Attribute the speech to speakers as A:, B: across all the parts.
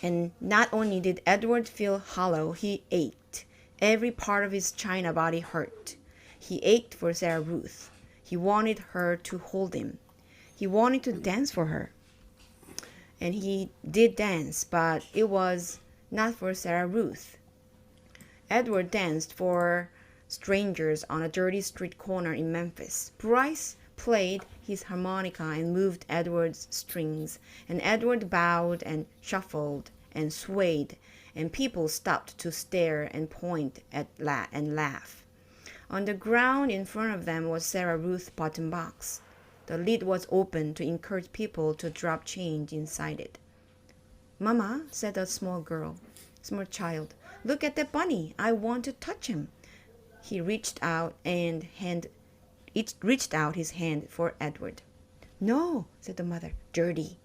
A: And not only did Edward feel hollow, he ached. Every part of his china body hurt. He ached for Sarah Ruth. He wanted her to hold him. He wanted to dance for her. And he did dance, but it was not for Sarah Ruth. Edward danced for strangers on a dirty street corner in Memphis. Bryce played his harmonica and moved Edward's strings, and Edward bowed and shuffled and swayed, and people stopped to stare and point at and laugh. On the ground in front of them was Sarah Ruth's button box. The lid was open to encourage people to drop change inside it. "Mama," said a small child, "look at that bunny. I want to touch him." He reached out his hand for Edward. "No," said the mother, "dirty."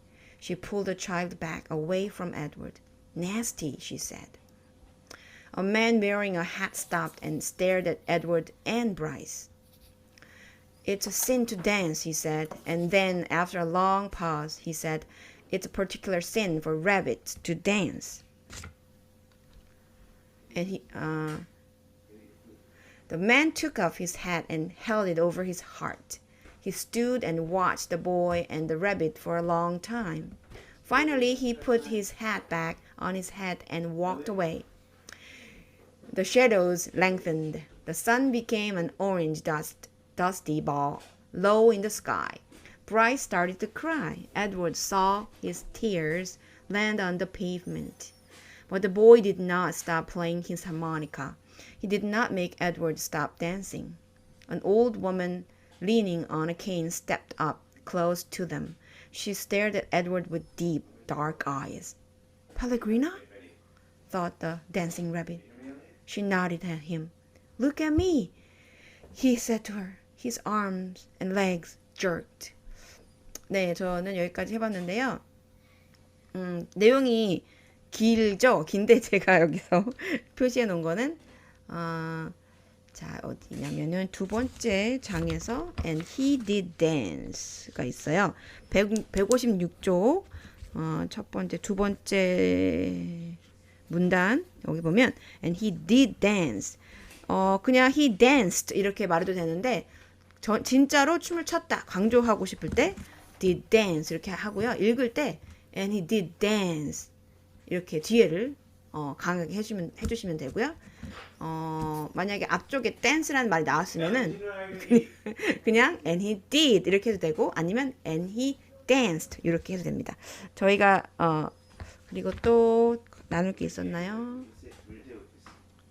A: She pulled the child back away from Edward. "Nasty," she said. A man wearing a hat stopped and stared at Edward and Bryce. "It's a sin to dance," he said, and then after a long pause, he said, "It's a particular sin for rabbits to dance." And the man took off his hat and held it over his heart. He stood and watched the boy and the rabbit for a long time. Finally, he put his hat back on his head and walked away. The shadows lengthened. The sun became an orange dusty ball low in the sky. Bryce started to cry. Edward saw his tears land on the pavement. But the boy did not stop playing his harmonica. He did not make Edward stop dancing. An old woman leaning on a cane stepped up close to them. She stared at Edward with deep, dark eyes. "Pellegrina?" thought the dancing rabbit. She nodded at him. "Look at me," he said to her. His arms and legs jerked. 네, 저는 여기까지 해봤는데요. 내용이 길죠? 긴데 제가 여기서 표시해 놓은 거는 자, 어디냐면은 두 번째 장에서 And he did dance가 있어요. 156쪽 첫 번째, 두 번째 문단 여기 보면 And he did dance. 그냥 he danced 이렇게 말해도 되는데 진짜로 춤을 췄다 강조하고 싶을 때 did dance 이렇게 하고요. 읽을 때 And he did dance 이렇게 뒤에를 강하게 해주시면 되고요. 만약에 앞쪽에 dance라는 말이 나왔으면은 그냥 and he did 이렇게 해도 되고 아니면 and he danced 이렇게 해도 됩니다. 저희가 그리고 또 나눌 게 있었나요?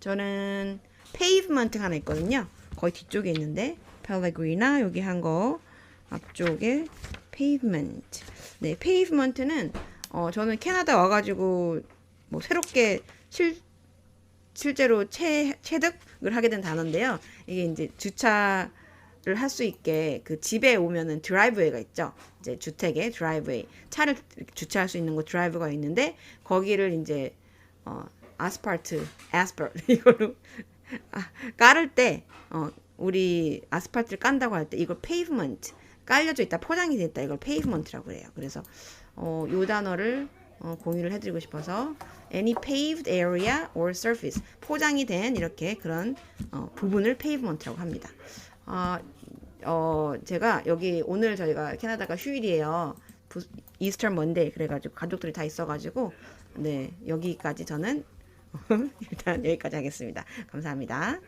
A: 저는 pavement 하나 있거든요. 거의 뒤쪽에 있는데 pellegrina 여기 한 거 앞쪽에 pavement. 네, pavement는 저는 캐나다 와가지고 뭐 새롭게 실제로 체득을 하게 된 단어인데요. 이게 이제 주차를 할 수 있게 그 집에 오면은 드라이브웨이가 있죠. 이제 주택에 드라이브웨이 차를 주차할 수 있는 곳 드라이브가 있는데 거기를 이제 아스팔트 이걸로 깔을 때 우리 아스팔트를 깐다고 할 때 이걸 pavement 깔려져 있다 포장이 돼 있다 이걸 pavement라고 해요. 그래서 요 단어를 공유를 해드리고 싶어서 any paved area or surface 포장이 된 이렇게 그런 부분을 pavement라고 합니다. 제가 여기 오늘 저희가 캐나다가 휴일이에요. 이스터 먼데이 그래가지고 가족들이 다 있어가지고 네 여기까지 저는 일단 여기까지 하겠습니다. 감사합니다.